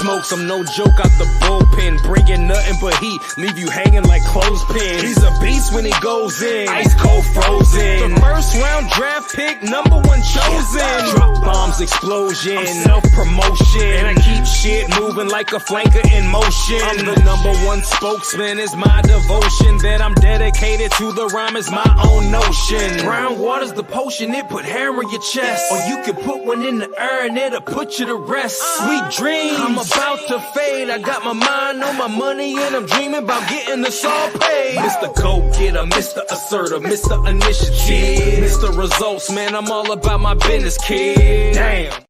smokes, I'm no joke out the bullpen. Bringing nothing but heat, leave you hanging like clothespins. He's a beast when he goes in, ice cold frozen. The first round draft pick, number one chosen. Drop bombs, explosion, I'm self-promotion. And I keep shit moving like a flanker in motion. I'm the number one spokesman, it's my devotion. That I'm dedicated to the rhyme is my own notion. Brown water's the potion, it put hair on your chest. Or you could put one in the air and it'll put you to rest. Sweet dreams, I'm about to fade. I got my mind on my money and I'm dreaming about getting this all paid. Mr. Go-Getter, Mr. Assertive, Mr. Initiative, Mr. Results, man, I'm all about my business, kid. Damn.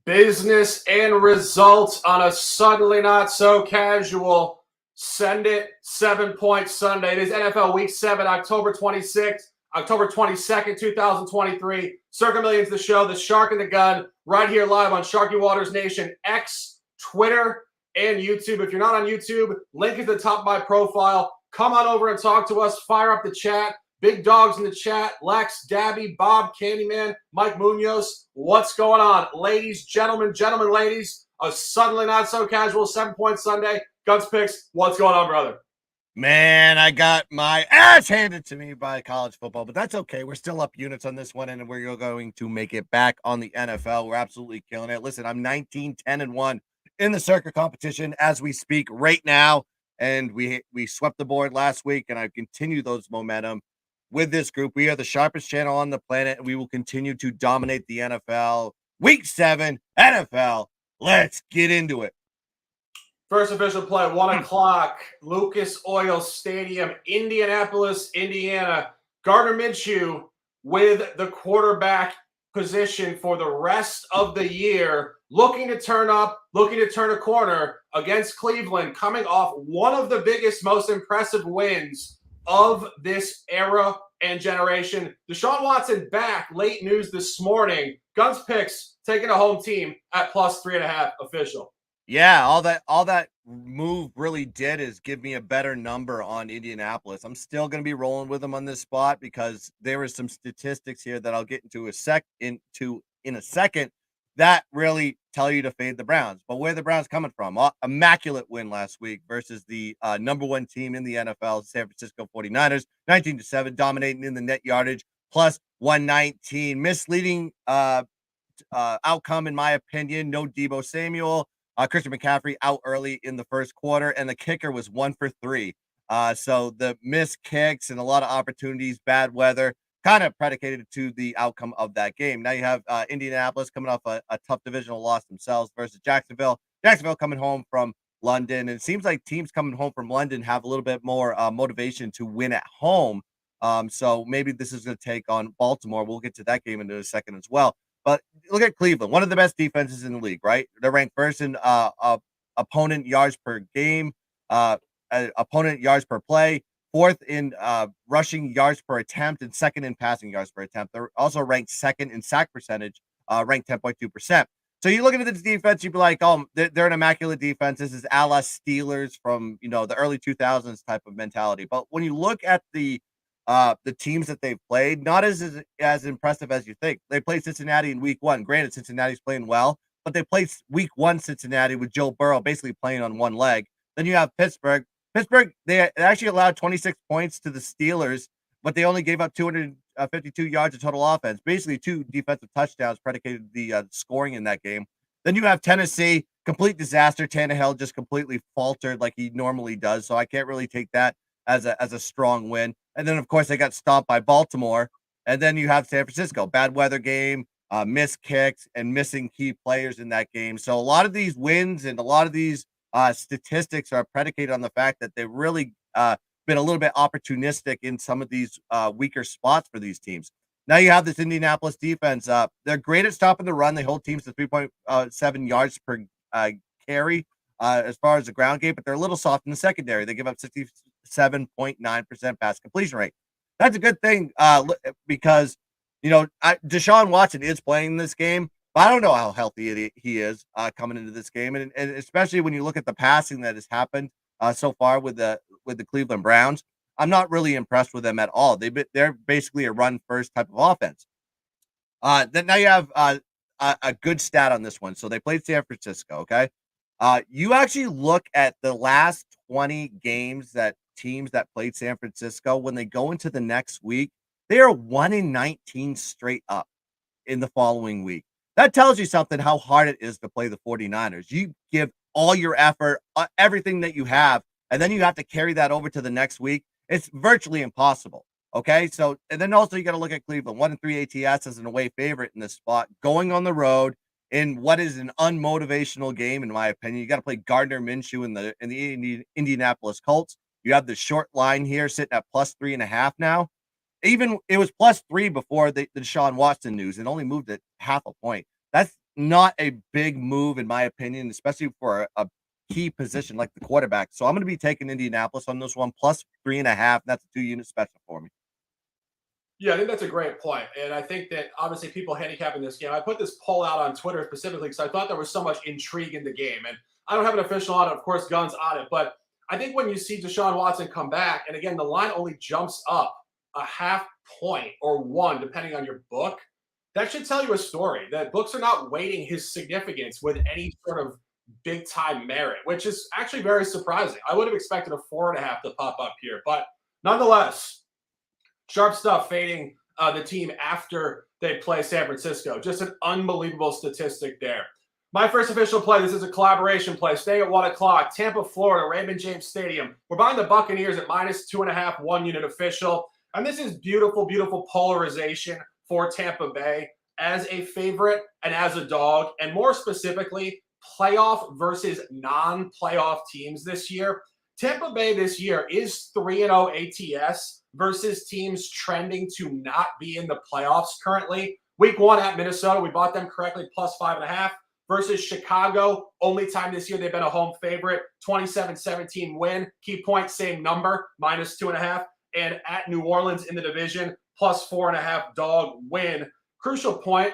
Business and results on a suddenly not so casual Send It 7-Point Sunday. It is NFL Week 7, October 26th, October 22nd, 2023. Circa Millions, the show, the Shark and the Gun, right here live on Sharky Waters Nation, X, Twitter, and YouTube. If you're not on YouTube, link is at the top of my profile. Come on over and talk to us. Fire up the chat. Big dogs in the chat. Lex, Dabby, Bob, Candyman, Mike Munoz. What's going on? Ladies, gentlemen, ladies, a suddenly not so casual 7-Point Sunday. Guns Picks, what's going on, brother? Man, I got my ass handed to me by college football, but that's okay. We're still up units on this one, and we're going to make it back on the NFL. We're absolutely killing it. Listen, I'm 19-10-1 in the Circa competition as we speak right now, and we swept the board last week, and I've continued those momentum with this group. We are the sharpest channel on the planet, and we will continue to dominate the NFL. Week 7, NFL. Let's get into it. First official play, 1 o'clock, Lucas Oil Stadium, Indianapolis, Indiana. Gardner Minshew with the quarterback position for the rest of the year, looking to turn up, looking to turn a corner against Cleveland, coming off one of the biggest, most impressive wins of this era and generation. Deshaun Watson back, late news this morning. Guns Picks taking a home team at +3.5 official. Yeah, all that move really did is give me a better number on Indianapolis. I'm still going to be rolling with them on this spot because there are some statistics here that I'll get into in a second that really tell you to fade the Browns. But where the Browns coming from? Immaculate win last week versus the number one team in the NFL, San Francisco 49ers, 19-7, dominating in the net yardage, +119. Misleading outcome, in my opinion. No Deebo Samuel. Christian McCaffrey out early in the first quarter, and the kicker was 1 for 3. So the missed kicks and a lot of opportunities, bad weather, kind of predicated to the outcome of that game. Now you have Indianapolis coming off a tough divisional loss themselves versus Jacksonville. Jacksonville coming home from London, and it seems like teams coming home from London have a little bit more motivation to win at home. So maybe this is going to take on Baltimore. We'll get to that game in a second as well. But look at Cleveland, one of the best defenses in the league, right? They're ranked first in opponent yards per game, opponent yards per play, fourth in rushing yards per attempt, and second in passing yards per attempt. They're also ranked second in sack percentage, ranked 10.2%. So you look at this defense, you'd be like, oh, they're an immaculate defense. This is a la Steelers from, the early 2000s type of mentality. But when you look at the teams that they've played, not as impressive as you think. They played Cincinnati in week 1. Granted, Cincinnati's playing well, but they played week 1 Cincinnati with Joe Burrow basically playing on one leg. Then you have Pittsburgh. They actually allowed 26 points to the Steelers, but they only gave up 252 yards of total offense. Basically, 2 defensive touchdowns predicated the scoring in that game. Then you have Tennessee, complete disaster. Tannehill just completely faltered like he normally does, so I can't really take that as a strong win. And then, of course, they got stomped by Baltimore. And then you have San Francisco, bad weather game, missed kicks, and missing key players in that game. So a lot of these wins and a lot of these statistics are predicated on the fact that they've really been a little bit opportunistic in some of these weaker spots for these teams. Now you have this Indianapolis defense. They're great at stopping the run. They hold teams to 3.7 yards per carry as far as the ground game, but they're a little soft in the secondary. They give up 67.9% pass completion rate. That's a good thing because, Deshaun Watson is playing this game, but I don't know how healthy he is coming into this game. And especially when you look at the passing that has happened so far with the Cleveland Browns, I'm not really impressed with them at all. They're basically a run-first type of offense. Then now you have a good stat on this one. So they played San Francisco, okay? You actually look at the last 20 games that teams that played San Francisco, when they go into the next week, they are 1-19 straight up in the following week. That tells you something how hard it is to play the 49ers. You give all your effort, everything that you have, and then you have to carry that over to the next week. It's virtually impossible. Okay. So, and then also you got to look at Cleveland, 1-3 ATS as an away favorite in this spot, going on the road in what is an unmotivational game, in my opinion. You got to play Gardner Minshew in the Indianapolis Colts. You have the short line here sitting at +3.5 now. Even it was +3 before the Deshaun Watson news. It only moved at half a point. That's not a big move, in my opinion, especially for a key position like the quarterback. So I'm going to be taking Indianapolis on this one, +3.5. That's a 2-unit special for me. Yeah, I think that's a great point. And I think that obviously people handicapping this game. I put this poll out on Twitter specifically because I thought there was so much intrigue in the game. And I don't have an official on it, of course, Guns on it. But I think when you see Deshaun Watson come back, and again, the line only jumps up a half point or one, depending on your book, that should tell you a story that books are not weighting his significance with any sort of big time merit, which is actually very surprising. I would have expected a 4.5 to pop up here, but nonetheless, sharp stuff fading the team after they play San Francisco. Just an unbelievable statistic there. My first official play, this is a collaboration play, staying at 1 o'clock, Tampa, Florida, Raymond James Stadium. We're buying the Buccaneers at -2.5, 1-unit official. And this is beautiful, beautiful polarization for Tampa Bay as a favorite and as a dog, and more specifically, playoff versus non-playoff teams this year. Tampa Bay this year is 3-0 ATS versus teams trending to not be in the playoffs currently. Week 1 at Minnesota, we bought them correctly, +5.5. Versus Chicago, only time this year they've been a home favorite, 27-17 win. Key point, same number, -2.5. And at New Orleans in the division, +4.5 dog win. Crucial point,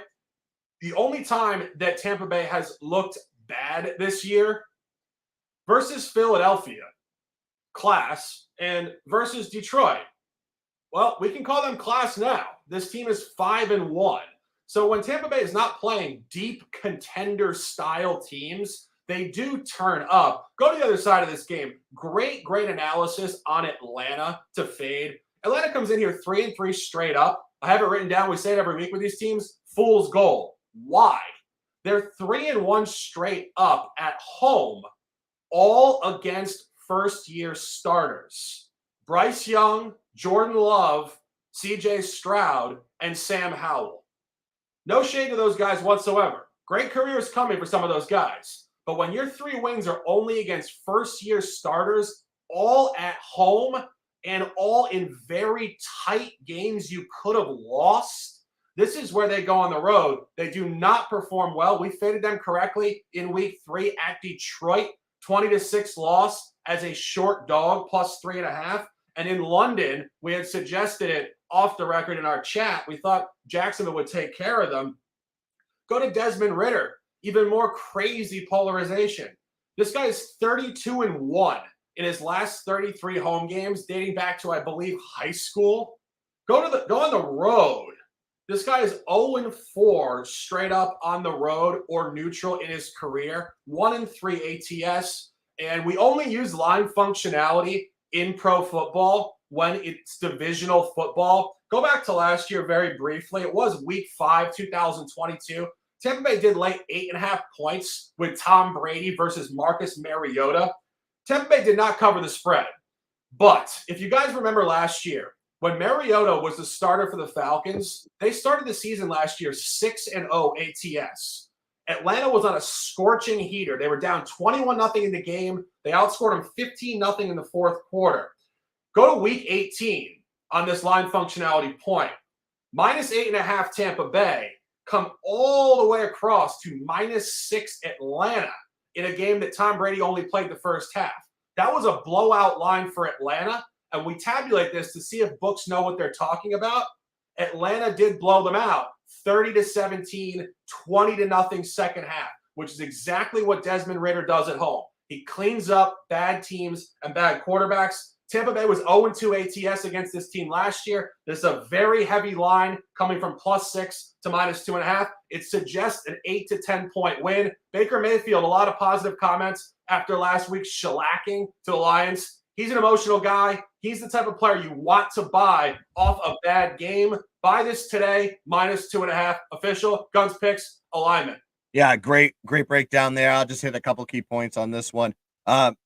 the only time that Tampa Bay has looked bad this year versus Philadelphia, class, and versus Detroit. Well, we can call them class now. This team is 5-1. So when Tampa Bay is not playing deep contender style teams, they do turn up. Go to the other side of this game. Great analysis on Atlanta to fade. Atlanta comes in here 3-3 straight up. I have it written down. We say it every week with these teams. Fool's gold. Why? They're 3-1 straight up at home, all against first-year starters. Bryce Young, Jordan Love, CJ Stroud, and Sam Howell. No shade to those guys whatsoever. Great careers coming for some of those guys. But when your 3 wins are only against first-year starters, all at home, and all in very tight games you could have lost, this is where they go on the road. They do not perform well. We faded them correctly in week 3 at Detroit, 20-6 loss as a short dog, +3.5. And in London, we had suggested it off the record in our chat. We thought Jacksonville would take care of them. Go to Desmond Ridder. Even more crazy polarization. This guy is 32-1 in his last 33 home games, dating back to, I believe, high school. Go on the road. This guy is 0-4 straight up on the road or neutral in his career. 1-3 ATS, and we only use line functionality in pro football when it's divisional football. Go back to last year very briefly. It was week 5, 2022. Tampa Bay did lay 8.5 points with Tom Brady versus Marcus Mariota. Tampa Bay did not cover the spread. But if you guys remember last year, when Mariota was the starter for the Falcons, they started the season last year 6-0 ATS. Atlanta was on a scorching heater. They were down 21-0 in the game. They outscored them 15-0 in the fourth quarter. Go to week 18 on this line functionality point. -8.5 Tampa Bay. Come all the way across to -6 Atlanta in a game that Tom Brady only played the first half. That was a blowout line for Atlanta, and we tabulate this to see if books know what they're talking about. Atlanta did blow them out, 30-17, 20-0 second half, which is exactly what Desmond Ridder does at home. He cleans up bad teams and bad quarterbacks. Tampa Bay was 0-2 ATS against this team last year. There's a very heavy line coming from +6 to -2.5. It suggests an 8 to 10 point win. Baker Mayfield, a lot of positive comments after last week's shellacking to the Lions. He's an emotional guy. He's the type of player you want to buy off a bad game. Buy this today, -2.5 official. Guns, picks, alignment. Yeah, great breakdown there. I'll just hit a couple key points on this one.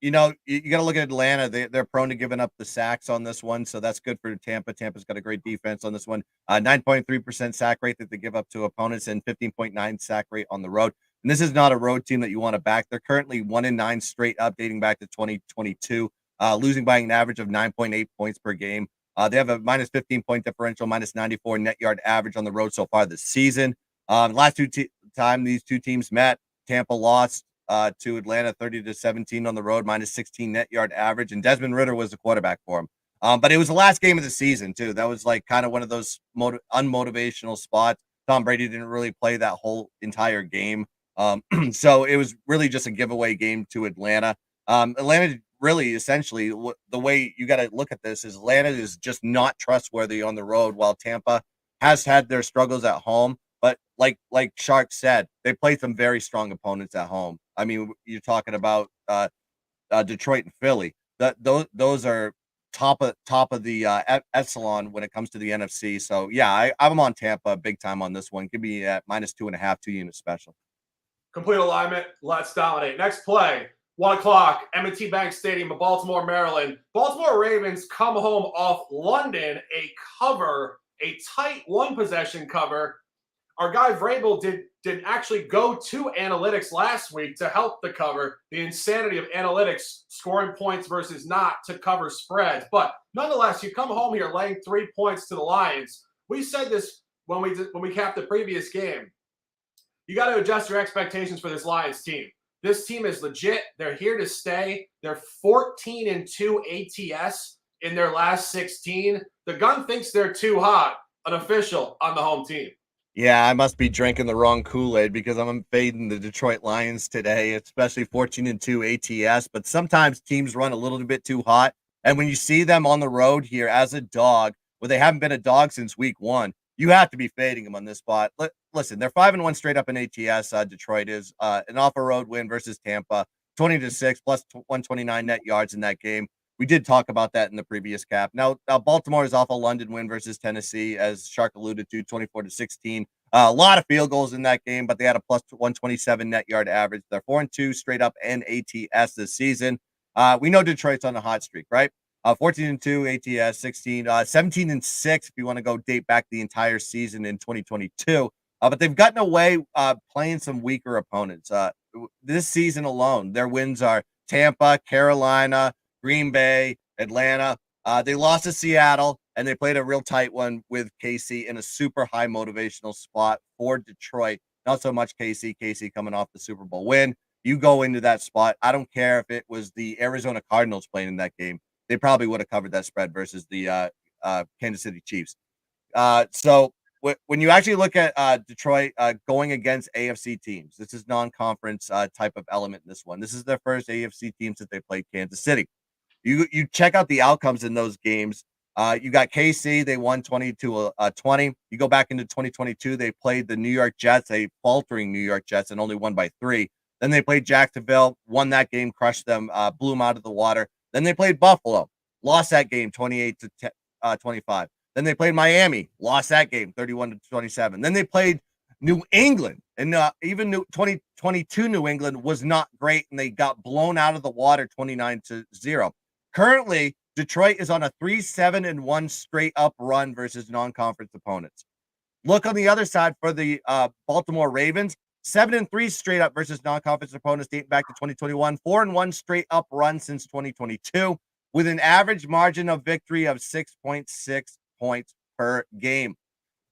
You got to look at Atlanta. They're prone to giving up the sacks on this one, so that's good for Tampa. Tampa's got a great defense on this one. 9.3% sack rate that they give up to opponents, and 15.9 sack rate on the road. And this is not a road team that you want to back. They're currently 1-9 straight up, dating back to 2022, losing by an average of 9.8 points per game. They have a -15 point differential, -94 net yard average on the road so far this season. Last time these two teams met, Tampa lost to Atlanta 30-17 on the road, -16 net yard average, and Desmond Ridder was the quarterback for him. But it was the last game of the season too. That was like kind of one of those unmotivational spots. Tom Brady didn't really play that whole entire game. So it was really just a giveaway game to Atlanta. Atlanta really essentially the way you got to look at this is Atlanta is just not trustworthy on the road, while Tampa has had their struggles at home. But like Shark said, they played some very strong opponents at home. I mean, you're talking about Detroit and Philly. Those are top of the echelon when it comes to the NFC. So yeah, I'm on Tampa big time on this one. Give me at -2.5, 2-unit special. Complete alignment. Let's dominate. Next play. 1 o'clock, M&T Bank Stadium of Baltimore, Maryland. Baltimore Ravens come home off London, a tight one-possession cover. Our guy Vrabel did actually go to analytics last week to help the cover. The insanity of analytics scoring points versus not to cover spreads. But nonetheless, you come home here laying 3 points to the Lions. We said this when we capped the previous game. You got to adjust your expectations for this Lions team. This team is legit. They're here to stay. They're 14-2 ATS in their last 16. The gun thinks they're too hot. An official on the home team. Yeah, I must be drinking the wrong Kool-Aid because I'm fading the Detroit Lions today, especially 14-2 ATS. But sometimes teams run a little bit too hot. And when you see them on the road here as a dog, where they haven't been a dog since week 1, you have to be fading them on this spot. Listen, they're 5-1 straight up in ATS. Detroit is an off-a-road win versus Tampa, 20-6 plus 129 net yards in that game. We did talk about that in the previous cap. Now Baltimore is off a London win versus Tennessee, as Shark alluded to, 24-16. A lot of field goals in that game, but they had a plus 127 net yard average. They're 4-2 straight up in ATS this season. We know Detroit's on a hot streak, right? 14-2 ATS, 17-6 if you want to go date back the entire season in 2022. But they've gotten away playing some weaker opponents. This season alone, their wins are Tampa, Carolina, Green Bay, Atlanta. They lost to Seattle, and they played a real tight one with KC in a super high motivational spot for Detroit. Not so much KC. KC coming off the Super Bowl win. You go into that spot. I don't care if it was the Arizona Cardinals playing in that game. They probably would have covered that spread versus the Kansas City Chiefs. So when you actually look at Detroit going against AFC teams, this is non-conference type of element in this one. This is their first AFC team since they played Kansas City. You check out the outcomes in those games. You got KC, they won 20-20. You go back into 2022, they played the New York Jets, a faltering New York Jets, and only won by 3. Then they played Jacksonville, won that game, crushed them, blew them out of the water. Then they played Buffalo, lost that game 28-25. Then they played Miami, lost that game 31-27. Then they played New England, and even 2022 New England was not great, and they got blown out of the water 29-0. Currently, Detroit is on a 3-7-1 straight up run versus non-conference opponents. Look on the other side for the Baltimore Ravens, 7-3 straight up versus non-conference opponents dating back to 2021, 4-1 straight up run since 2022, with an average margin of victory of 6.6 points per game.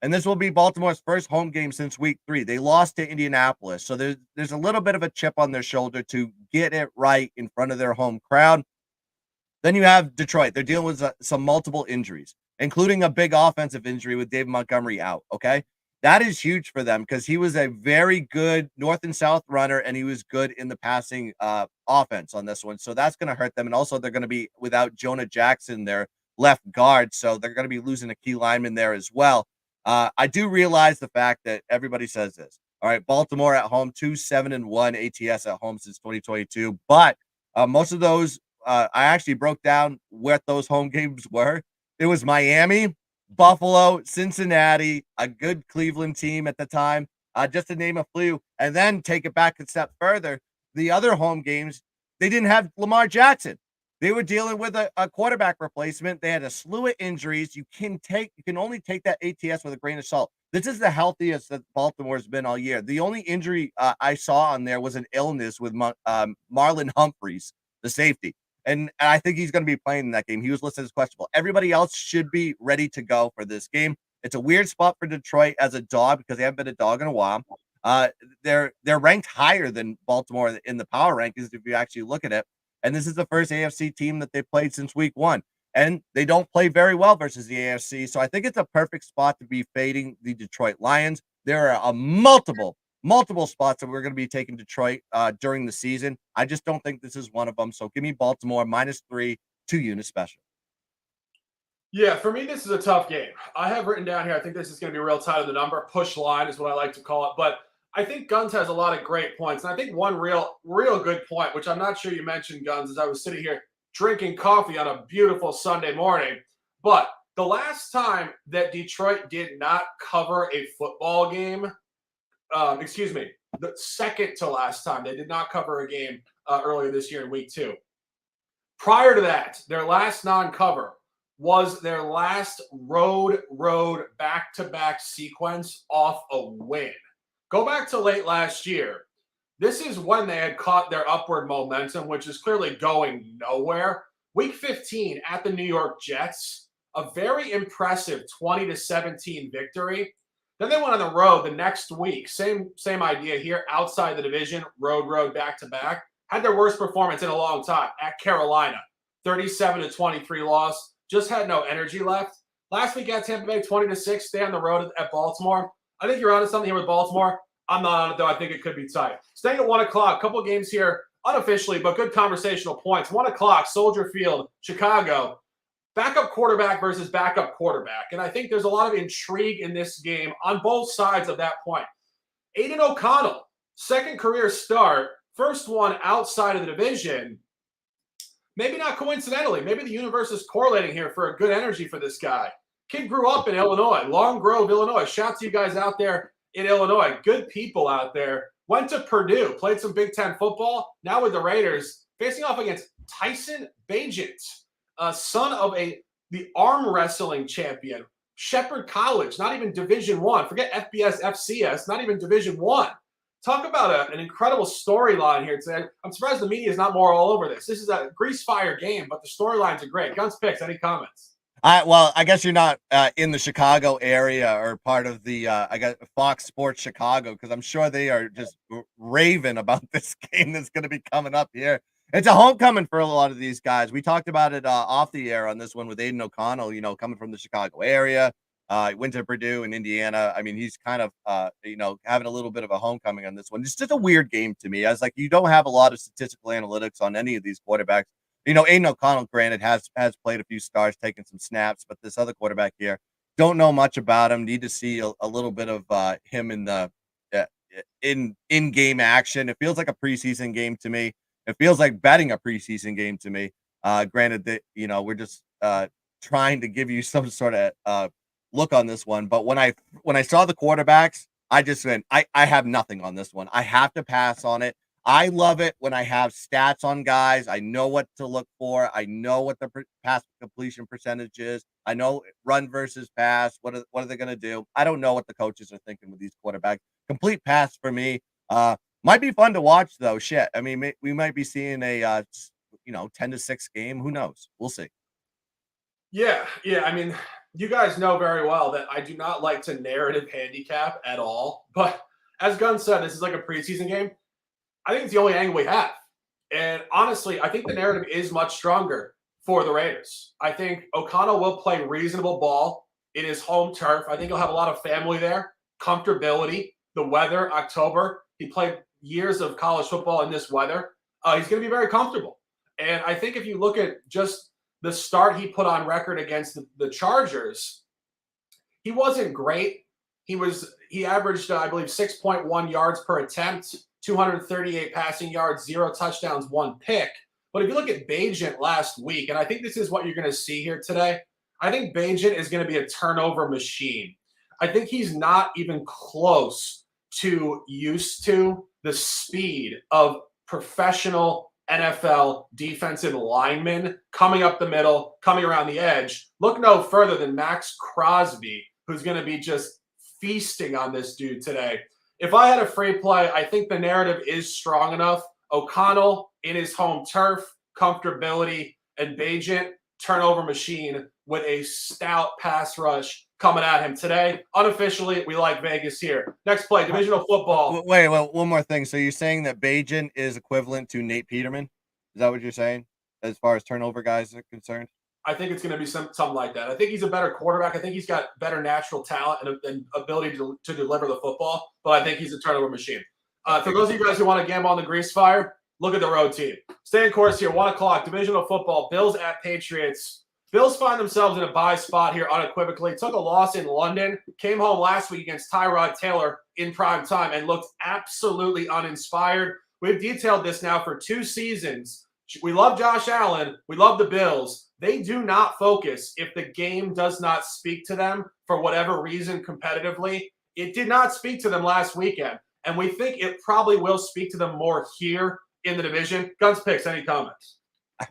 And this will be Baltimore's first home game since week 3. They lost to Indianapolis, so there's a little bit of a chip on their shoulder to get it right in front of their home crowd. Then you have Detroit. They're dealing with some multiple injuries, including a big offensive injury with David Montgomery out, okay? That is huge for them because he was a very good north and south runner, and he was good in the passing offense on this one. So that's going to hurt them. And also, they're going to be without Jonah Jackson, their left guard. So they're going to be losing a key lineman there as well. I do realize the fact that everybody says this. All right, Baltimore at home, 2-7-1 ATS at home since 2022. But most of those, I actually broke down what those home games were. It was Miami, Buffalo, Cincinnati, a good Cleveland team at the time, just to name a few. And then take it back a step further. The other home games, they didn't have Lamar Jackson. They were dealing with a quarterback replacement. They had a slew of injuries. You can only take that ATS with a grain of salt. This is the healthiest that Baltimore's been all year. The only injury I saw on there was an illness with Marlon Humphreys, the safety. And I think he's going to be playing in that game. He was listed as questionable. Everybody else should be ready to go for this game. It's a weird spot for Detroit as a dog because they haven't been a dog in a while. They're ranked higher than Baltimore in the power rankings if you actually look at it. And this is the first AFC team that they played since week 1. And they don't play very well versus the AFC. So I think it's a perfect spot to be fading the Detroit Lions. There are multiple spots that we're going to be taking Detroit during the season. I just don't think this is one of them. So give me Baltimore -3, 2-unit special. Yeah, for me, this is a tough game. I have written down here, I think this is going to be real tight on the number. Push line is what I like to call it. But I think Guns has a lot of great points. And I think one real good point, which I'm not sure you mentioned, Guns, as I was sitting here drinking coffee on a beautiful Sunday morning. But the last time that Detroit did not cover a football game, the second to last time they did not cover a game earlier this year in week 2. Prior to that, their last non-cover was their last road back-to-back sequence off a win. Go back to late last year. This is when they had caught their upward momentum, which is clearly going nowhere. Week 15 at the New York Jets, a very impressive 20-17 victory. Then they went on the road the next week. Same idea here, outside the division, road back-to-back. Had their worst performance in a long time at Carolina. 37-23 loss. Just had no energy left. Last week at Tampa Bay, 20-6. Stay on the road at Baltimore. I think you're onto something here with Baltimore. I'm not on it, though. I think it could be tight. Staying at 1 o'clock, a couple of games here, unofficially, but good conversational points. 1 o'clock, Soldier Field, Chicago. Backup quarterback versus backup quarterback. And I think there's a lot of intrigue in this game on both sides of that point. Aiden O'Connell, second career start, first one outside of the division. Maybe not coincidentally. Maybe the universe is correlating here for a good energy for this guy. Kid grew up in Illinois, Long Grove, Illinois. Shout to you guys out there in Illinois. Good people out there. Went to Purdue, played some Big Ten football. Now with the Raiders, facing off against Tyson Bagent, son of the arm wrestling champion. Shepherd College, not even Division I. Forget FBS, FCS, not even Division I. Talk about an incredible storyline here today. I'm surprised the media is not more all over this. This is a grease fire game, but the storylines are great. Guns Picks, any comments? I guess you're not in the Chicago area or part of the I got Fox Sports Chicago, because I'm sure they are just raving about this game that's going to be coming up here. It's a homecoming for a lot of these guys. We talked about it off the air on this one with Aiden O'Connell, coming from the Chicago area. Went to Purdue and Indiana. I mean, he's kind of, having a little bit of a homecoming on this one. It's just a weird game to me. I was like, you don't have a lot of statistical analytics on any of these quarterbacks. Aiden O'Connell, granted, has played a few stars, taken some snaps, but this other quarterback here, don't know much about him. Need to see a little bit of him in the in-game action. It feels like a preseason game to me. It feels like betting a preseason game to me. Granted that we're just trying to give you some sort of look on this one, but when I saw the quarterbacks, I just went, I have nothing on this one. I have to pass on it. I love it when I have stats on guys. I know what to look for. I know what the pass completion percentage is. I know run versus pass. What are they going to do? I don't know what the coaches are thinking with these quarterbacks. Complete pass for me. Might be fun to watch though. Shit. I mean, we might be seeing a 10-6 game. Who knows? We'll see. Yeah. I mean, you guys know very well that I do not like to narrative handicap at all. But as Gunn said, this is like a preseason game. I think it's the only angle we have. And honestly, I think the narrative is much stronger for the Raiders. I think O'Connell will play reasonable ball in his home turf. I think he'll have a lot of family there. comfortability, the weather, October. He played years of college football in this weather. He's going to be very comfortable. And I think if you look at just the start he put on record against the Chargers, he wasn't great. He averaged, I believe, 6.1 yards per attempt, 238 passing yards, 0 touchdowns, 1 pick. But if you look at Bagent last week, and I think this is what you're going to see here today, I think Bagent is going to be a turnover machine. I think he's not even close to used to the speed of professional NFL defensive linemen coming up the middle, coming around the edge. Look no further than Max Crosby, who's going to be just feasting on this dude today. If I had a free play, I think the narrative is strong enough. O'Connell in his home turf, comfortability, and Bagent, turnover machine with a stout pass rush coming at him today. Unofficially, we like Vegas here. Next play, divisional football. Wait, one more thing. So you're saying that Bagent is equivalent to Nate Peterman? Is that what you're saying as far as turnover guys are concerned? I think it's going to be something like that. I think he's a better quarterback. I think he's got better natural talent and ability to deliver the football, but I think he's a turnover machine. For those of you guys who want to gamble on the grease fire, look at the road team. Staying course here, 1 o'clock, divisional football, Bills at Patriots. Bills find themselves in a bye spot here unequivocally. Took a loss in London, came home last week against Tyrod Taylor in prime time and looked absolutely uninspired. We've detailed this now for 2 seasons. We love Josh Allen. We love the Bills. They do not focus if the game does not speak to them for whatever reason competitively. It did not speak to them last weekend, and we think it probably will speak to them more here in the division. Guns Picks, any comments?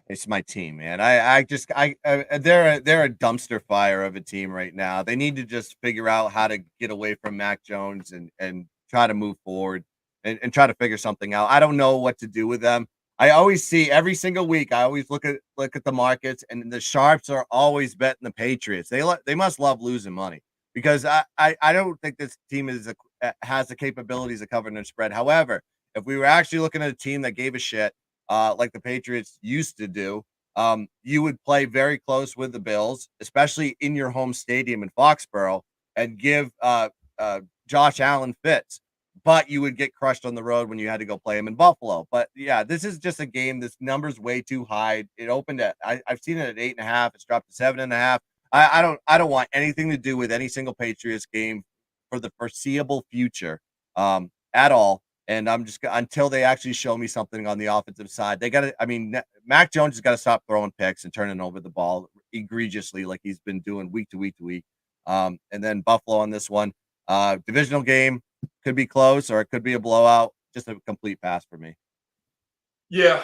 It's my team, man. They're a dumpster fire of a team right now. They need to just figure out how to get away from Mac Jones and try to move forward and try to figure something out. I don't know what to do with them. I always see every single week. I always look at the markets, and the sharps are always betting the Patriots. They must love losing money because I don't think this team has the capabilities of covering their spread. However, if we were actually looking at a team that gave a shit, like the Patriots used to do, you would play very close with the Bills, especially in your home stadium in Foxborough, and give Josh Allen fits. But you would get crushed on the road when you had to go play him in Buffalo. But yeah, this is just a game. This number's way too high. It opened at I've seen it at 8.5. It's dropped to 7.5. I don't want anything to do with any single Patriots game for the foreseeable future at all. And I'm just until they actually show me something on the offensive side. They got to. I mean, Mac Jones has got to stop throwing picks and turning over the ball egregiously like he's been doing week to week to week. And then Buffalo on this one, divisional game. Could be close or it could be a blowout. Just a complete pass for me. Yeah,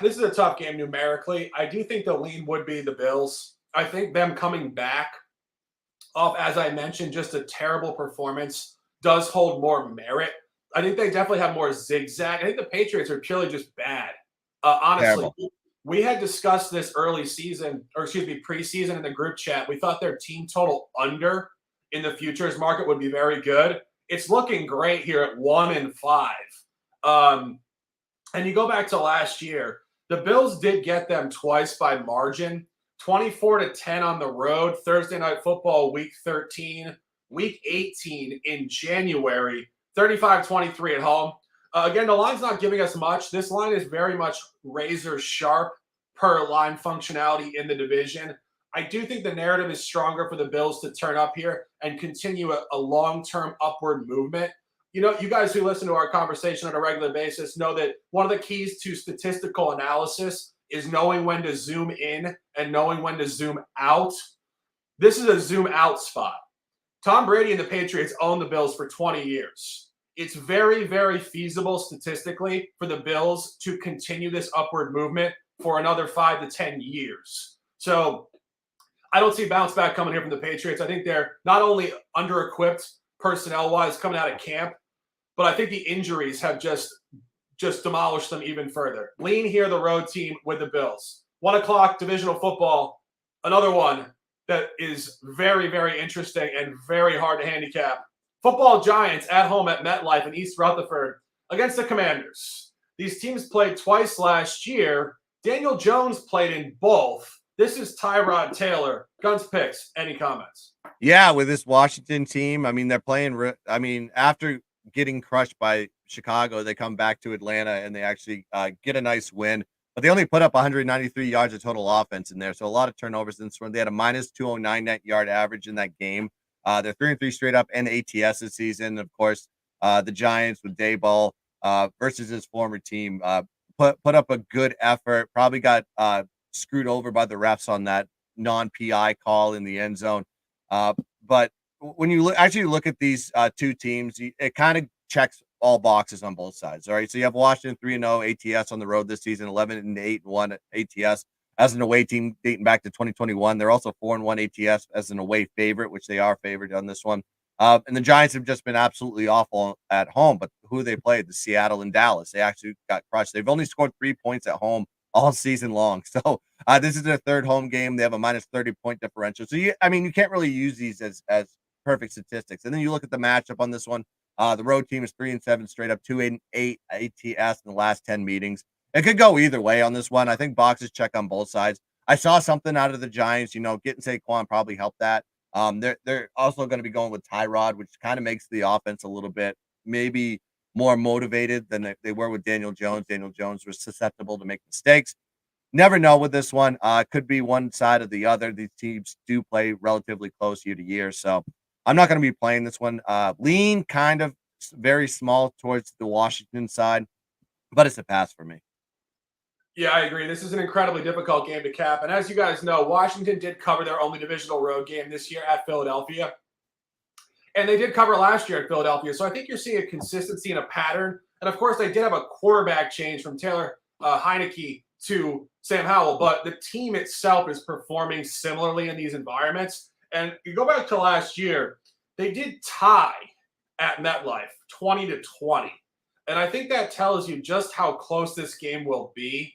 this is a tough game numerically. I do think the lean would be the Bills. I think them coming back off, as I mentioned, just a terrible performance does hold more merit. I think they definitely have more zigzag. I think the Patriots are purely just bad. Honestly, we had discussed this preseason in the group chat. We thought their team total under in the futures market would be very good. It's looking great here at 1-5. And you go back to last year, the Bills did get them twice by margin, 24-10 on the road, Thursday Night Football, Week 13, Week 18 in January, 35-23 at home. Again, the line's not giving us much. This line is very much razor sharp per line functionality in the division. I do think the narrative is stronger for the Bills to turn up here and continue a long-term upward movement. You know, you guys who listen to our conversation on a regular basis know that one of the keys to statistical analysis is knowing when to zoom in and knowing when to zoom out. This is a zoom out spot. Tom Brady and the Patriots own the Bills for 20 years. It's very, very feasible statistically for the Bills to continue this upward movement for another 5 to 10 years. So I don't see bounce back coming here from the Patriots. I think they're not only under-equipped personnel-wise coming out of camp, but I think the injuries have just demolished them even further. Lean here, the road team with the Bills. 1 o'clock, divisional football. Another one that is very, very interesting and very hard to handicap. Football Giants at home at MetLife in East Rutherford against the Commanders. These teams played twice last year. Daniel Jones played in both. This is Tyrod Taylor. Guns picks. Any comments? Yeah, with this Washington team, I mean, they're playing. I mean, after getting crushed by Chicago, they come back to Atlanta and they actually get a nice win. But they only put up 193 yards of total offense in there, so a lot of turnovers in this one. They had a minus 209 net yard average in that game. They're 3-3 straight up and ATS this season. Of course, the Giants with Dayball versus his former team put up a good effort. Probably got screwed over by the refs on that non-PI call in the end zone. But when you actually look at these two teams, it kind of checks all boxes on both sides. All right. So you have Washington 3-0 ATS on the road this season, 11-8-1 ATS as an away team dating back to 2021. They're also 4-1 ATS as an away favorite, which they are favored on this one. And the Giants have just been absolutely awful at home. But who they played? The Seattle and Dallas. They actually got crushed. They've only scored 3 points at home all season long. So this is their third home game. They have a minus 30-point differential. So you can't really use these as perfect statistics. And then you look at the matchup on this one. The road team is 3-7 straight up, 2-8 ATS in the last 10 meetings. It could go either way on this one. I think boxes check on both sides. I saw something out of the Giants. Getting Saquon probably helped that. They're also going to be going with Tyrod, which kind of makes the offense a little bit maybe more motivated than they were with Daniel Jones. Daniel Jones was susceptible to make mistakes. Never know with this one. Could be one side or the other. These teams do play relatively close year to year. So I'm not going to be playing this one. Lean kind of very small towards the Washington side, but it's a pass for me. Yeah, I agree. This is an incredibly difficult game to cap. And as you guys know, Washington did cover their only divisional road game this year at Philadelphia. And they did cover last year at Philadelphia. So I think you're seeing a consistency and a pattern. And of course, they did have a quarterback change from Taylor Heineke to Sam Howell. But the team itself is performing similarly in these environments. And you go back to last year, they did tie at MetLife 20-20. And I think that tells you just how close this game will be.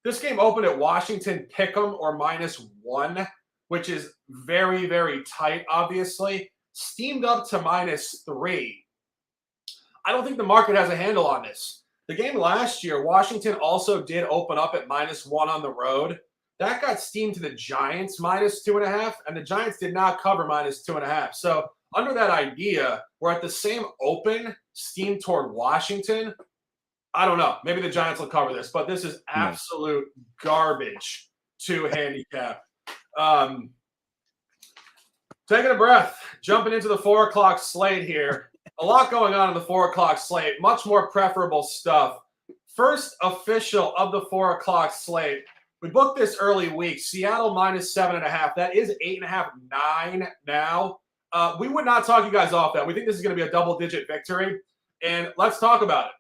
This game opened at Washington pick'em or -1, which is very, very tight, obviously. Steamed up to -3. I don't think the market has a handle on this. The game last year, Washington also did open up at -1 on the road. That got steamed to the Giants -2.5, and the Giants did not cover -2.5. So under that idea, we're at the same open, steamed toward Washington. I don't know. Maybe the Giants will cover this, but this is absolute garbage to handicap. Taking a breath, jumping into the 4 o'clock slate here. A lot going on in the 4 o'clock slate. Much more preferable stuff. First official of the 4 o'clock slate. We booked this early week. Seattle -7.5. That is 8.5, 9 now. We would not talk you guys off that. We think this is going to be a double-digit victory. And let's talk about it.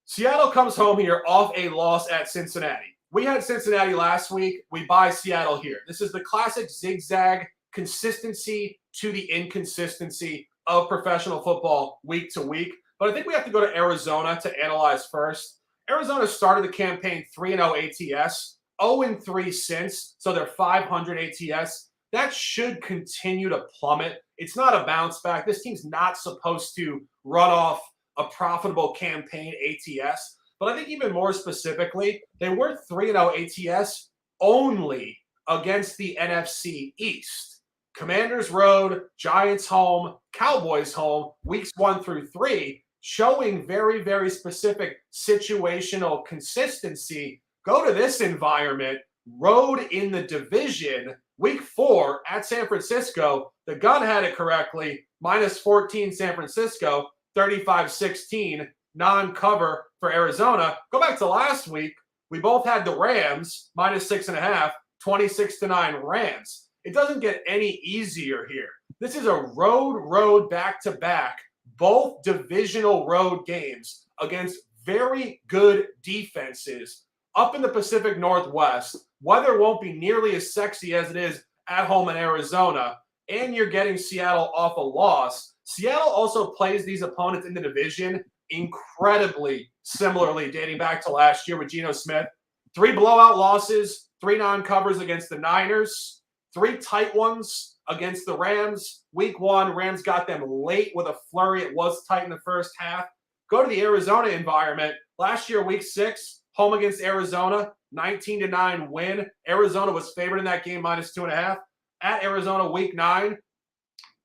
Seattle comes home here off a loss at Cincinnati. We had Cincinnati last week. We buy Seattle here. This is the classic zigzag consistency to the inconsistency of professional football week to week. But I think we have to go to Arizona to analyze first. Arizona started the campaign 3-0 ATS, 0-3 since, so they're 500 ATS. That should continue to plummet. It's not a bounce back. This team's not supposed to run off a profitable campaign ATS. But I think even more specifically, they were 3-0 ATS only against the NFC East. Commanders road, Giants home, Cowboys home, weeks 1 through 3, showing very, very specific situational consistency. Go to this environment, road in the division, week 4 at San Francisco. The gun had it correctly, -14 San Francisco, 35-16, non-cover for Arizona. Go back to last week. We both had the Rams, -6.5, 26-9 Rams. It doesn't get any easier here. This is a road back-to-back, both divisional road games against very good defenses up in the Pacific Northwest. Weather won't be nearly as sexy as it is at home in Arizona, and you're getting Seattle off a loss. Seattle also plays these opponents in the division incredibly similarly, dating back to last year with Geno Smith. 3 blowout losses, 3 non-covers against the Niners, 3 tight ones against the Rams. Week 1, Rams got them late with a flurry. It was tight in the first half. Go to the Arizona environment. Last year, week 6, home against Arizona, 19-9 win. Arizona was favored in that game, -2.5. At Arizona, week 9,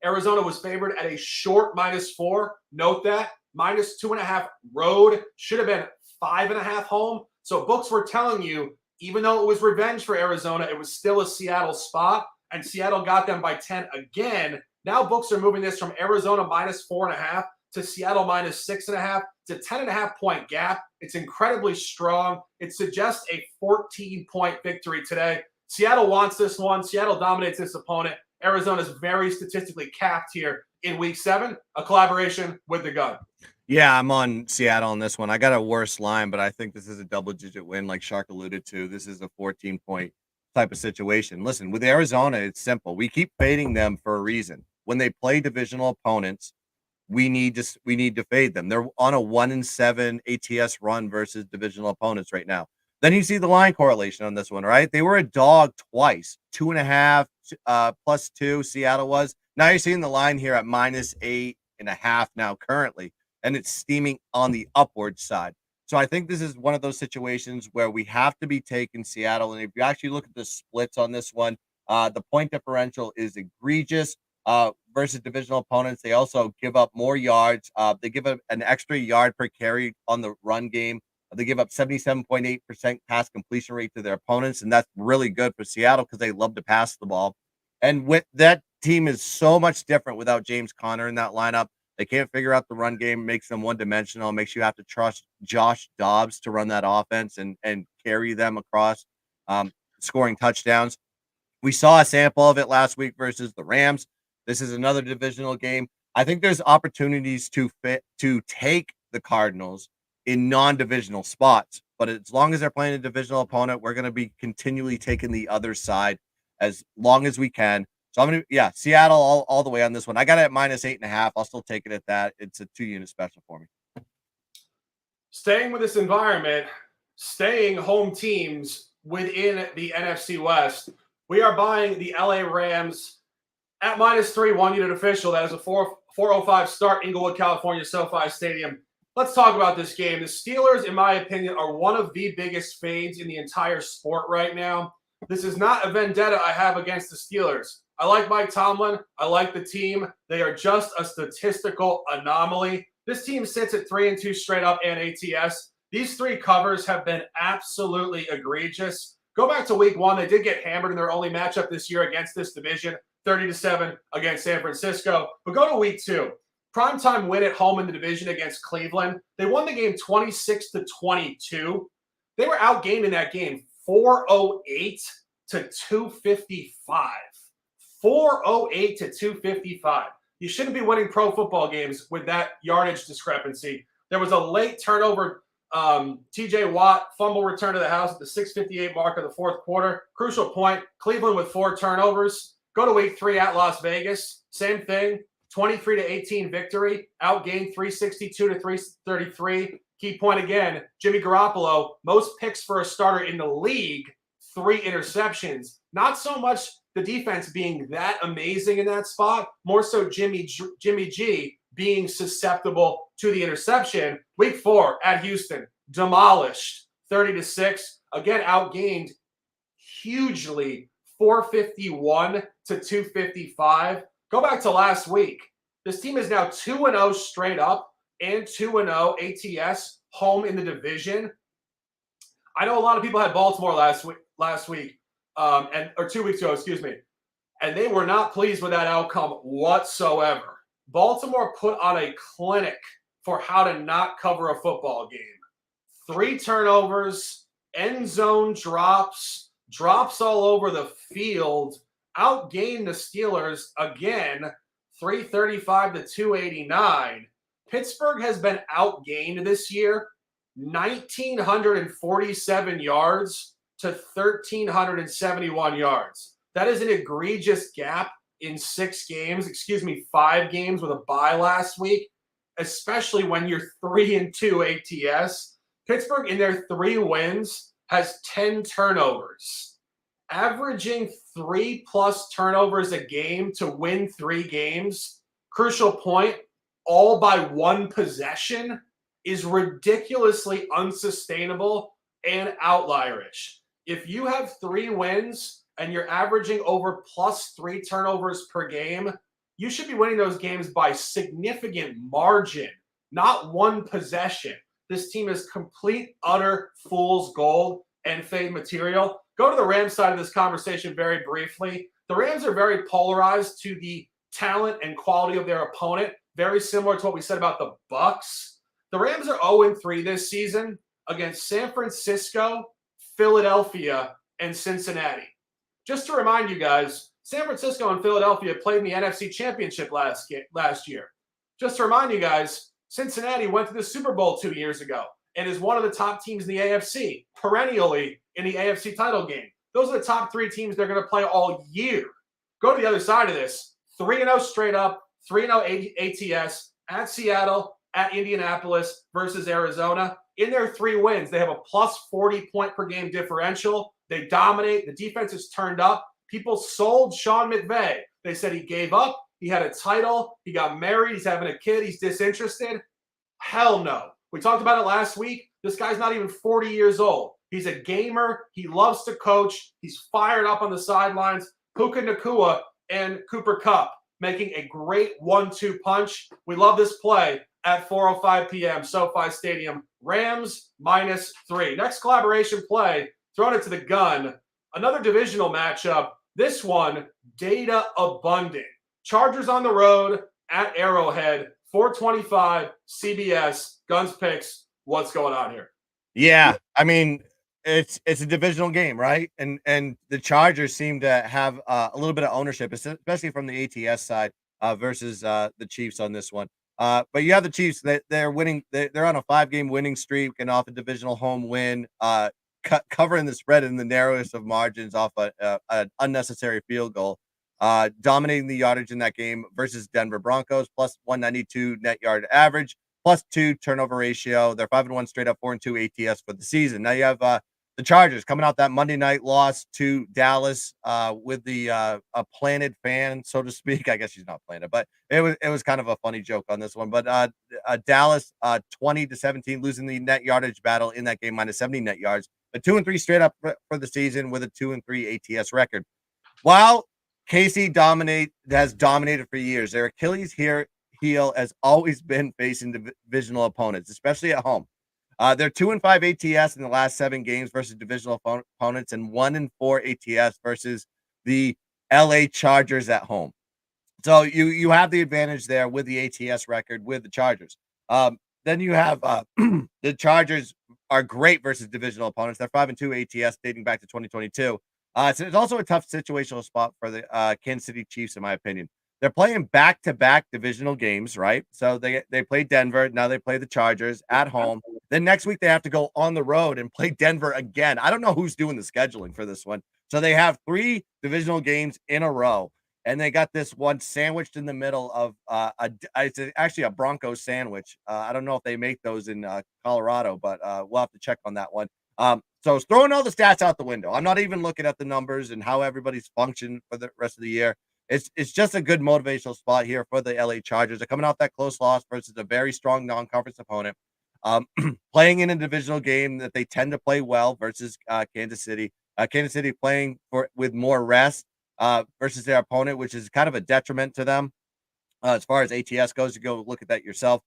Arizona was favored at a short -4. Note that. -2.5 road. Should have been 5.5 home. So books were telling you, even though it was revenge for Arizona, it was still a Seattle spot, and Seattle got them by 10 again. Now books are moving this from Arizona -4.5 to Seattle -6.5. It's a 10.5 point gap. It's incredibly strong. It suggests a 14-point victory today. Seattle wants this one. Seattle dominates this opponent. Arizona's very statistically capped here in week 7, a collaboration with the gun. Yeah, I'm on Seattle on this one. I got a worse line, but I think this is a double-digit win, like Shark alluded to. This is a 14-point type of situation. Listen, with Arizona, it's simple. We keep fading them for a reason. When they play divisional opponents, we need to fade them. They're on a 1-7 ATS run versus divisional opponents right now. Then you see the line correlation on this one, right? They were a dog twice, 2.5 +2. Seattle was. Now you're seeing the line here at -8.5 now currently, and it's steaming on the upward side. So I think this is one of those situations where we have to be taking Seattle. And if you actually look at the splits on this one, the point differential is egregious versus divisional opponents. They also give up more yards. They give up an extra yard per carry on the run game. They give up 77.8% pass completion rate to their opponents, and that's really good for Seattle because they love to pass the ball. And with that team is so much different without James Conner in that lineup. They can't figure out the run game, makes them one-dimensional, makes you have to trust Josh Dobbs to run that offense and carry them across, scoring touchdowns. We saw a sample of it last week versus the Rams. This is another divisional game. I think there's opportunities to take the Cardinals in non-divisional spots, but as long as they're playing a divisional opponent, we're going to be continually taking the other side as long as we can. So I'm going to, Seattle all the way on this one. I got it at -8.5. I'll still take it at that. It's a 2-unit special for me. Staying with this environment, staying home teams within the NFC West, we are buying the LA Rams at -3, 1-unit official. That is a 4:05 start, Inglewood, California, SoFi Stadium. Let's talk about this game. The Steelers, in my opinion, are one of the biggest fades in the entire sport right now. This is not a vendetta I have against the Steelers. I like Mike Tomlin. I like the team. They are just a statistical anomaly. This team sits at 3-2 straight up and ATS. These 3 covers have been absolutely egregious. Go back to week 1. They did get hammered in their only matchup this year against this division, 30-7 against San Francisco. But go to week 2. Primetime win at home in the division against Cleveland. They won the game 26-22. They were outgained in that game 408 to 255. 408 to 255. You shouldn't be winning pro football games with that yardage discrepancy. There was a late turnover, TJ Watt fumble return to the house at the 6:58 mark of the 4th quarter. Crucial point, Cleveland with 4 turnovers. Go to week 3 at Las Vegas. Same thing. 23-18 victory, outgained 362 to 333. Key point again, Jimmy Garoppolo, most picks for a starter in the league, 3 interceptions. Not so much the defense being that amazing in that spot, more so Jimmy G being susceptible to the interception. Week 4 at Houston, demolished 30-6. Again, outgained hugely, 451 to 255. Go back to last week. This team is now 2-0 straight up and 2-0 ATS home in the division. I know a lot of people had Baltimore last week, or 2 weeks ago, excuse me, and they were not pleased with that outcome whatsoever. Baltimore put on a clinic for how to not cover a football game. 3 turnovers, end zone drops all over the field. Outgained the Steelers again, 335 to 289. Pittsburgh has been outgained this year, 1,947 yards to 1,371 yards. That is an egregious gap in 5 games with a bye last week, especially when you're 3-2 ATS. Pittsburgh, in their 3 wins, has 10 turnovers. Averaging 3+ turnovers a game to win 3 games, crucial point, all by 1 possession, is ridiculously unsustainable and outlierish. If you have 3 wins and you're averaging over +3 turnovers per game, you should be winning those games by significant margin, not one possession. This team is complete, utter fool's gold and fade material. Go to the Rams side of this conversation very briefly. The Rams are very polarized to the talent and quality of their opponent, very similar to what we said about the Bucs. The Rams are 0-3 this season against San Francisco, Philadelphia, and Cincinnati. Just to remind you guys, San Francisco and Philadelphia played in the NFC Championship last year. Just to remind you guys, Cincinnati went to the Super Bowl 2 years ago and is one of the top teams in the AFC, perennially in the AFC title game. Those are the top 3 teams they're going to play all year. Go to the other side of this. 3-0 straight up, 3-0 ATS at Seattle, at Indianapolis versus Arizona. In their 3 wins, they have a +40 point per game differential. They dominate. The defense is turned up. People sold Sean McVay. They said he gave up. He had a title. He got married. He's having a kid. He's disinterested. Hell no. We talked about it last week. This guy's not even 40 years old. He's a gamer. He loves to coach. He's fired up on the sidelines. Puka Nacua and Cooper Kupp making a great 1-2 punch. We love this play at 4:05 p.m. SoFi Stadium. Rams -3. Next collaboration play, throwing it to the gun. Another divisional matchup. This one, data abundant. Chargers on the road at Arrowhead. 425 CBS. Guns picks. What's going on here? Yeah, I mean, it's a divisional game, right? And the Chargers seem to have a little bit of ownership, especially from the ATS side versus the Chiefs on this one. But you have the Chiefs. They're winning. They're on a 5-game winning streak and off a divisional home win, covering the spread in the narrowest of margins off an unnecessary field goal. Dominating the yardage in that game versus Denver Broncos, +192 net yard average, +2 turnover ratio. They're 5-1 straight up, 4-2 ATS for the season. Now you have the Chargers coming out that Monday night loss to Dallas with the a planted fan, so to speak. I guess she's not planted, but it was kind of a funny joke on this one. But Dallas 20-17 losing the net yardage battle in that game, -70 net yards. A 2-3 straight up for the season with a 2-3 ATS record. While KC has dominated for years, their Achilles heel has always been facing divisional opponents, especially at home. They're 2-5 ATS in the last 7 games versus divisional opponents, and 1-4 ATS versus the LA Chargers at home. So you have the advantage there with the ATS record with the Chargers. Then you have the Chargers are great versus divisional opponents. They're 5-2 ATS dating back to 2022. So it's also a tough situational spot for the Kansas City Chiefs, in my opinion. They're playing back-to-back divisional games, right? So they play Denver. Now they play the Chargers at home. Then next week they have to go on the road and play Denver again. I don't know who's doing the scheduling for this one. So they have 3 divisional games in a row. And they got this one sandwiched in the middle of it's actually a Broncos sandwich. I don't know if they make those in Colorado, but we'll have to check on that one. So it's throwing all the stats out the window. I'm not even looking at the numbers and how everybody's functioned for the rest of the year. It's just a good motivational spot here for the LA Chargers. They're coming off that close loss versus a very strong non-conference opponent. Playing in a divisional game that they tend to play well versus Kansas City. Kansas City playing with more rest versus their opponent, which is kind of a detriment to them as far as ATS goes. You go look at that yourself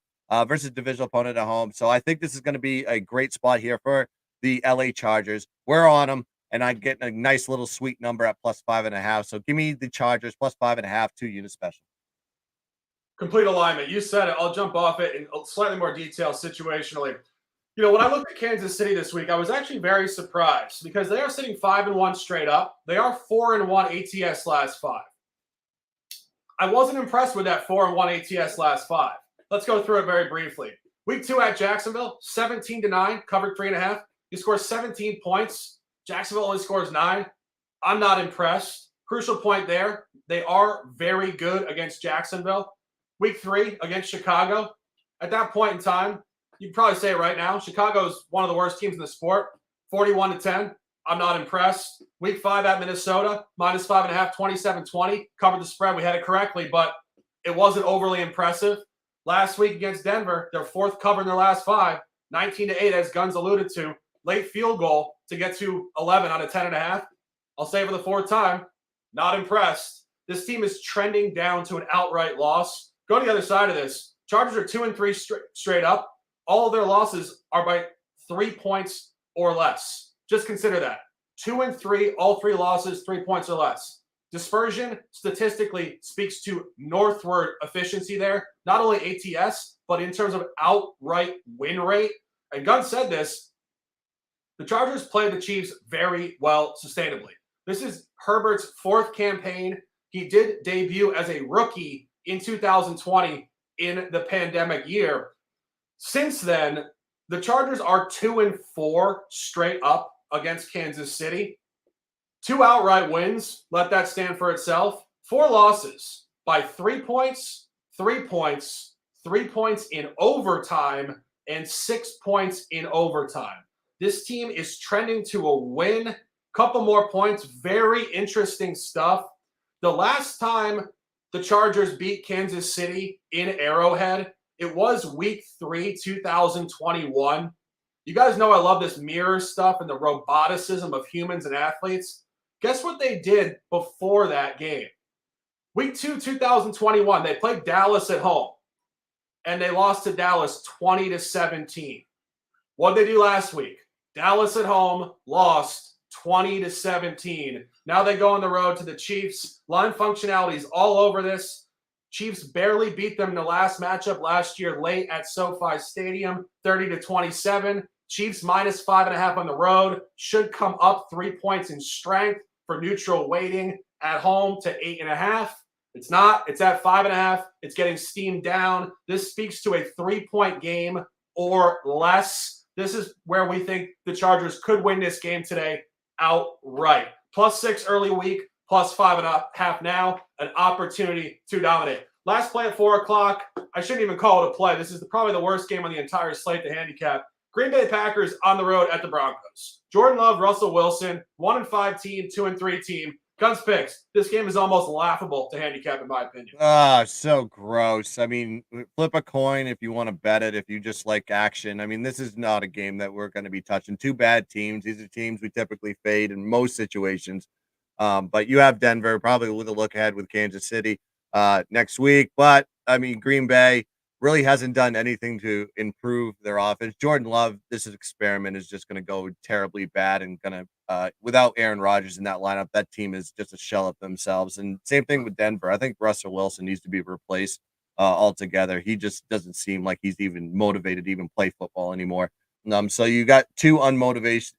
versus divisional opponent at home. So I think this is going to be a great spot here for the LA Chargers. We're on them, and I get a nice little sweet number at +5.5. So give me the Chargers +5.5, 2-unit special. Complete alignment. You said it. I'll jump off it in slightly more detail situationally. You know, when I looked at Kansas City this week, I was actually very surprised because they are sitting 5-1 straight up. They are 4-1 ATS last 5. I wasn't impressed with that 4-1 ATS last 5. Let's go through it very briefly. Week 2 at Jacksonville, 17-9, covered 3.5. You score 17 points. Jacksonville only scores 9. I'm not impressed. Crucial point there. They are very good against Jacksonville. Week 3 against Chicago. At that point in time, you'd probably say it right now, Chicago's one of the worst teams in the sport. 41-10. I'm not impressed. Week 5 at Minnesota, -5.5, 27-20. Covered the spread. We had it correctly, but it wasn't overly impressive. Last week against Denver, their 4th cover in their last 5, 19-8, as Guns alluded to. late field goal to get to 11 out of 10.5. I'll say for the fourth time, not impressed. This team is trending down to an outright loss. Go to the other side of this. Chargers are 2-3 straight up. All of their losses are by 3 points or less. Just consider that. 2-3, all 3 losses, 3 points or less. Dispersion statistically speaks to northward efficiency there, not only ATS, but in terms of outright win rate. And Gunn said this, the Chargers played the Chiefs very well sustainably. This is Herbert's 4th campaign. He did debut as a rookie in 2020 in the pandemic year. Since then, the Chargers are 2-4 straight up against Kansas City. 2 outright wins, let that stand for itself. 4 losses by 3 points, 3 points, 3 points in overtime, and 6 points in overtime. This team is trending to a win. Couple more points. Very interesting stuff. The last time the Chargers beat Kansas City in Arrowhead, it was week 3, 2021. You guys know I love this mirror stuff and the roboticism of humans and athletes. Guess what they did before that game? Week 2, 2021, they played Dallas at home, and they lost to Dallas 20-17. What did they do last week? Dallas at home, lost 20-17. Now they go on the road to the Chiefs. Line functionality is all over this. Chiefs barely beat them in the last matchup last year late at SoFi Stadium, 30-27. Chiefs minus 5.5 on the road. Should come up 3 points in strength for neutral weighting at home to 8.5. It's not. It's at 5.5. It's getting steamed down. This speaks to a 3-point game or less. This is where we think the Chargers could win this game today outright. +6 early week, +5.5 now. An opportunity to dominate. Last play at 4 o'clock. I shouldn't even call it a play. This is probably the worst game on the entire slate to handicap. Green Bay Packers on the road at the Broncos. Jordan Love, Russell Wilson, 1-5 team, 2-3 team. Guns picks. This game is almost laughable to handicap, in my opinion. So gross. I mean, flip a coin if you want to bet it, if you just like action. I mean, this is not a game that we're going to be touching. 2 bad teams. These are teams we typically fade in most situations. But you have Denver probably with a look ahead with Kansas City next week. But, I mean, Green Bay really hasn't done anything to improve their offense. Jordan Love, this experiment is just going to go terribly bad and going to, without Aaron Rodgers in that lineup, that team is just a shell of themselves. And same thing with Denver. I think Russell Wilson needs to be replaced altogether. He just doesn't seem like he's even motivated to even play football anymore. So you got 2 unmotivated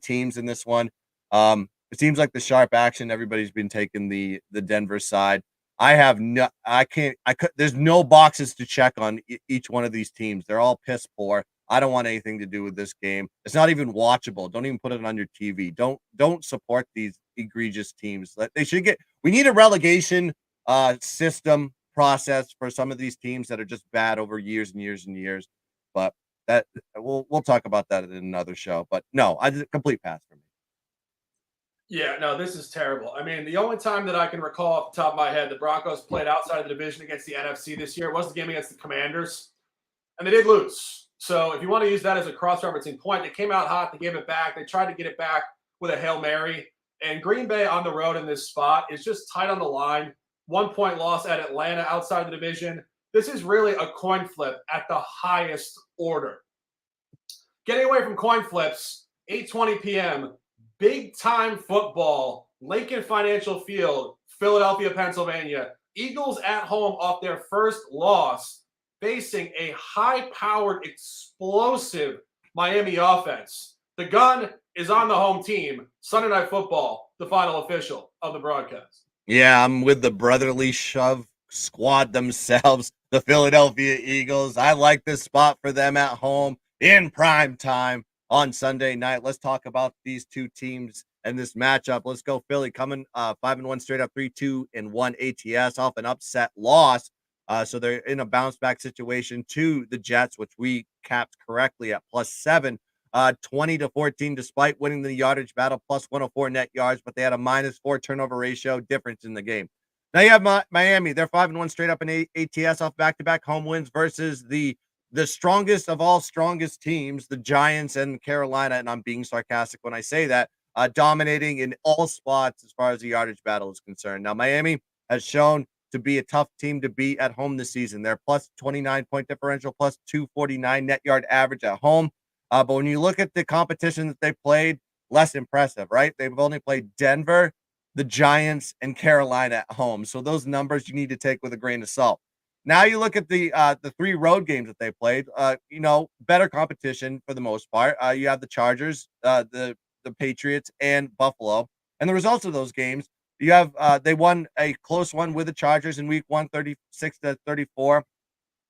teams in this one. It seems like the sharp action, everybody's been taking the Denver side. There's no boxes to check on each one of these teams. They're all piss poor. I don't want anything to do with this game. It's not even watchable. Don't even put it on your TV. Don't support these egregious teams. We need a relegation system process for some of these teams that are just bad over years and years and years. But that we'll talk about that in another show. But no, complete pass for me. Yeah, no, this is terrible. I mean, the only time that I can recall off the top of my head the Broncos played outside of the division against the NFC this year was the game against the Commanders, and they did lose. So if you want to use that as a cross-referencing point, they came out hot, they gave it back, they tried to get it back with a Hail Mary, and Green Bay on the road in this spot is just tight on the line. 1-point loss at Atlanta outside the division. This is really a coin flip at the highest order. Getting away from coin flips, 8:20 p.m., big-time football, Lincoln Financial Field, Philadelphia, Pennsylvania. Eagles at home off their first loss, facing a high-powered, explosive Miami offense. The gun is on the home team. Sunday Night Football, the final official of the broadcast. Yeah, I'm with the brotherly shove squad themselves, the Philadelphia Eagles. I like this spot for them at home in prime time on Sunday night. Let's talk about these 2 teams and this matchup. Let's go Philly coming 5-1 straight up, 3-2-1 ATS off an upset loss. So they're in a bounce back situation to the Jets, which we capped correctly at +7, 20-14, despite winning the yardage battle, +104 net yards, but they had a -4 turnover ratio difference in the game. Now you have Miami. They're 5-1 straight up in ATS off back-to-back home wins versus the the strongest of all strongest teams, the Giants and Carolina, and I'm being sarcastic when I say that, dominating in all spots as far as the yardage battle is concerned. Now, Miami has shown to be a tough team to beat at home this season. They're plus 29 point differential, plus 249 net yard average at home. But when you look at the competition that they played, less impressive, right? They've only played Denver, the Giants, and Carolina at home. So those numbers you need to take with a grain of salt. Now you look at the 3 road games that they played. Better competition for the most part. You have the Chargers, the Patriots, and Buffalo. And the results of those games, you have they won a close one with the Chargers in week 1, 36-34.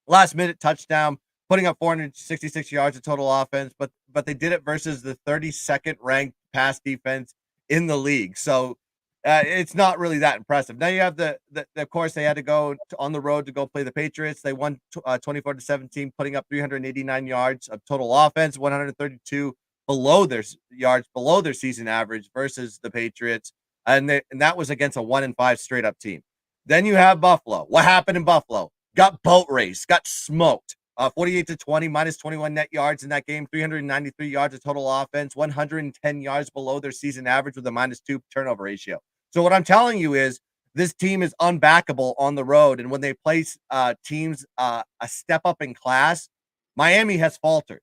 Last minute touchdown, putting up 466 yards of total offense, but they did it versus the 32nd ranked pass defense in the league. So it's not really that impressive. Now you have the of course they had to go on the road to go play the Patriots. They won 24-17, putting up 389 yards of total offense, 132 below their yards below their season average versus the Patriots, and that was against a 1-5 straight up team. Then you have Buffalo. What happened in Buffalo? Got boat raced, got smoked. 48-20, minus 21 net yards in that game, 393 yards of total offense, 110 yards below their season average with a -2 turnover ratio. So what I'm telling you is this team is unbackable on the road. And when they place teams a step up in class, Miami has faltered.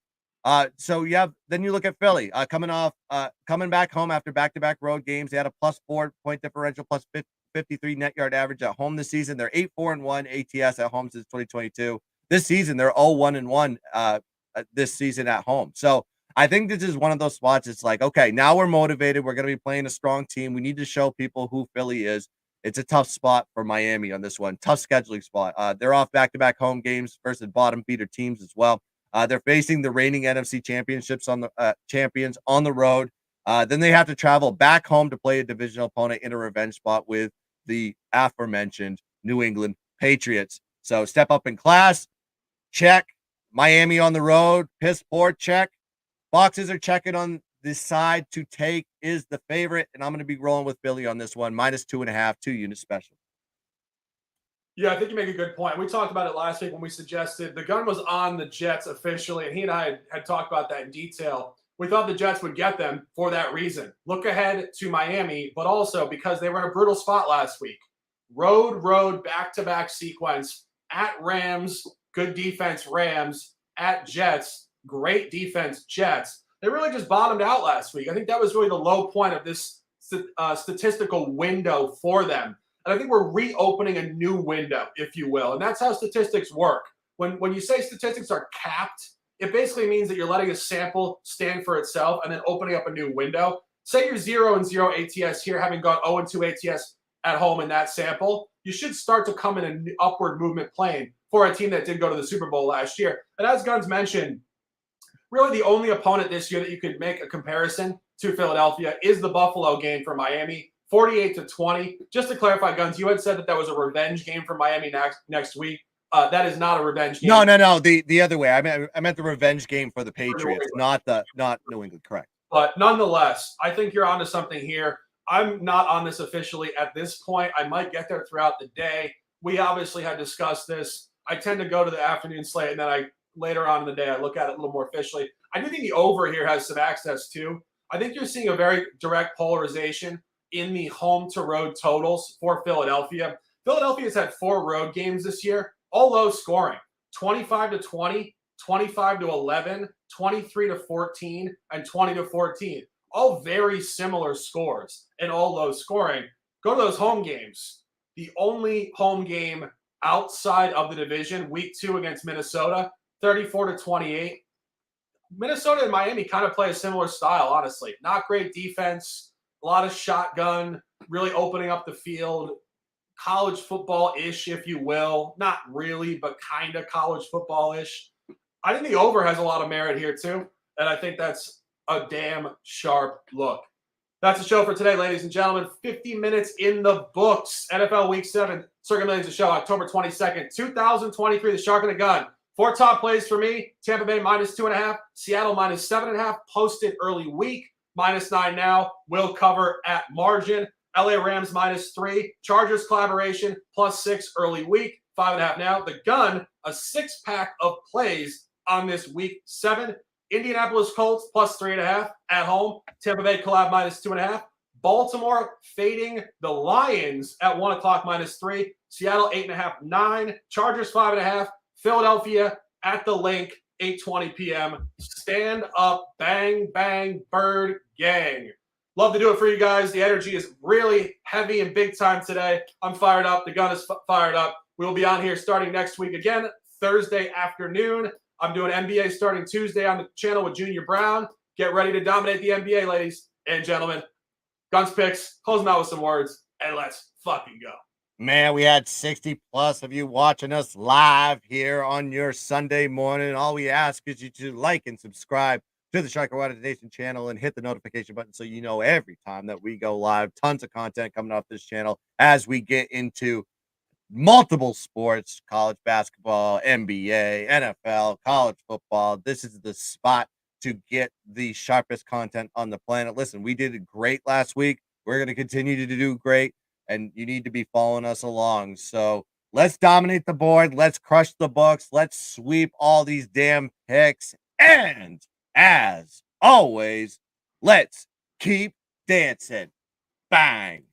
So then you look at Philly coming back home after back-to-back road games. They had a +4 point differential, plus 53 net yard average at home this season. They're 8-4-1 ATS at home since 2022. This season, they're 0-1-1 this season at home. So I think this is one of those spots. It's like, okay, now we're motivated. We're going to be playing a strong team. We need to show people who Philly is. It's a tough spot for Miami on this one. Tough scheduling spot. They're off back-to-back home games versus bottom feeder teams as well. They're facing the reigning NFC championships champions on the road. Then they have to travel back home to play a divisional opponent in a revenge spot with the aforementioned New England Patriots. So step up in class. Check. Miami on the road. Piss poor. Check. Boxes are checking on this side to take is the favorite, and I'm going to be rolling with Philly on this one. -2.5, 2 unit special. Yeah, I think you make a good point. We talked about it last week when we suggested the gun was on the Jets officially, and he and I had talked about that in detail. We thought the Jets would get them for that reason. Look ahead to Miami, but also because they were in a brutal spot last week. Road, back-to-back sequence at Rams, good defense Rams, at Jets, great defense Jets. They really just bottomed out last week. I think that was really the low point of this statistical window for them. And I think we're reopening a new window, if you will. And that's how statistics work. When you say statistics are capped, it basically means that you're letting a sample stand for itself and then opening up a new window. Say you're 0-0 ATS here, having gone 0-2 ATS at home in that sample. You should start to come in an upward movement plane for a team that did go to the Super Bowl last year. And as Guns mentioned, really the only opponent this year that you could make a comparison to Philadelphia is the Buffalo game for Miami. 48-20. Just to clarify, Guns, you had said that was a revenge game for Miami next week. That is not a revenge game. No. The other way. I meant the revenge game for the Patriots, not New England. Correct. But nonetheless, I think you're onto something here. I'm not on this officially at this point. I might get there throughout the day. We obviously had discussed this. I tend to go to the afternoon slate, and then later on in the day, I look at it a little more officially. I do think the over here has some access too. I think you're seeing a very direct polarization in the home to road totals for Philadelphia. Philadelphia's had 4 road games this year, all low scoring, 25-20, 25-11, 23-14, and 20-14. All very similar scores and all low scoring. Go to those home games. The only home game outside of the division, week 2 against Minnesota, 34-28. Minnesota and Miami kind of play a similar style, honestly. Not great defense. A lot of shotgun, really opening up the field. College football-ish, if you will. Not really, but kind of college football-ish. I think the over has a lot of merit here, too. And I think that's a damn sharp look. That's the show for today, ladies and gentlemen. 50 minutes in the books. NFL Week 7, Circa Millions, the show, October 22nd, 2023, the Shark and the Gun. 4 top plays for me. Tampa Bay -2.5. Seattle -7.5. Posted early week. -9 now. Will cover at margin. LA Rams -3. Chargers collaboration +6 early week. 5.5 now. The Gun, a 6-pack of plays on this week 7. Indianapolis Colts plus 3.5 at home. Tampa Bay collab minus 2.5. Baltimore fading the Lions at 1 o'clock minus 3. Seattle 8.5, 9. Chargers 5.5. Philadelphia at the Link 8:20 p.m. Stand up, bang, bang, bird gang. Love to do it for you guys. The energy is really heavy and big time today. I'm fired up. The Gun is fired up. We will be on here starting next week again, Thursday afternoon. I'm doing NBA starting Tuesday on the channel with Junior Brown. Get ready to dominate the NBA, ladies and gentlemen. Guns picks, close them out with some words, and let's fucking go. Man, we had 60 plus of you watching us live here on your Sunday morning. All we ask is you to like and subscribe to the Striker Water Nation channel and hit the notification button so you know every time that we go live. Tons of content coming off this channel as we get into multiple sports, college basketball, NBA, NFL, college football. This is the spot to get the sharpest content on the planet. Listen, we did great last week. We're going to continue to do great, and you need to be following us along. So let's dominate the board. Let's crush the books. Let's sweep all these damn picks. And as always, let's keep dancing. Bang.